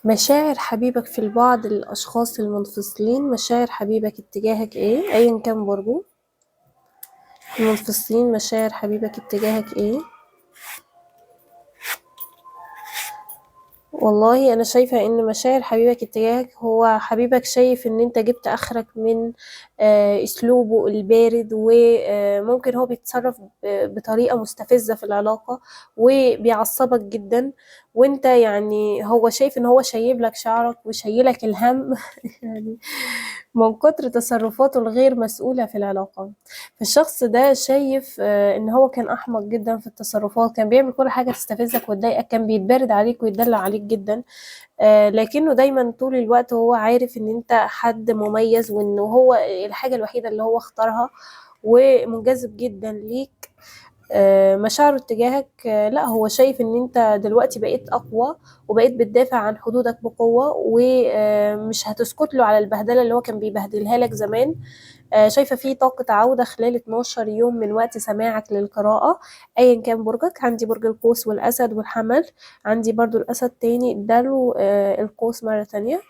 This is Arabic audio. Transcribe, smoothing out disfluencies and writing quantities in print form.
مشاعر حبيبك في البعض الأشخاص المنفصلين، مشاعر حبيبك اتجاهك ايه أيا كان برضو المنفصلين، مشاعر حبيبك اتجاهك ايه؟ والله أنا شايفة إن مشاعر حبيبك اتجاهك، هو حبيبك شايف إن أنت جبت آخرك من أسلوبه البارد، وممكن هو بيتصرف بطريقة مستفزة في العلاقة وبيعصبك جدا، وأنت يعني هو شايف إن هو شايب لك شعرك وشايلك الهم يعني من كتر تصرفاته الغير مسؤولة في العلاقة. فالشخص ده شايف إن هو كان أحمق جدا في التصرفات، كان بيعمل كل حاجة تستفزك وتضايقك، كان بيتبارد عليك ويتدلع عليك جدا، لكنه دايما طول الوقت هو عارف إن أنت حد مميز، وإنه هو الحاجة الوحيدة اللي هو اختارها، ومنجذب جدا ليك. مشاعره اتجاهك لا، هو شايف ان انت دلوقتي بقيت اقوى، وبقيت بتدافع عن حدودك بقوة، ومش هتسكت له على البهدلة اللي هو كان بيبهدلها لك زمان. شايفة في طاقة عودة خلال 12 يوم من وقت سماعك للقراءة، أيا كان برجك. عندي برج القوس والأسد والحمل، عندي برضو الأسد تاني اداله القوس مرة تانية.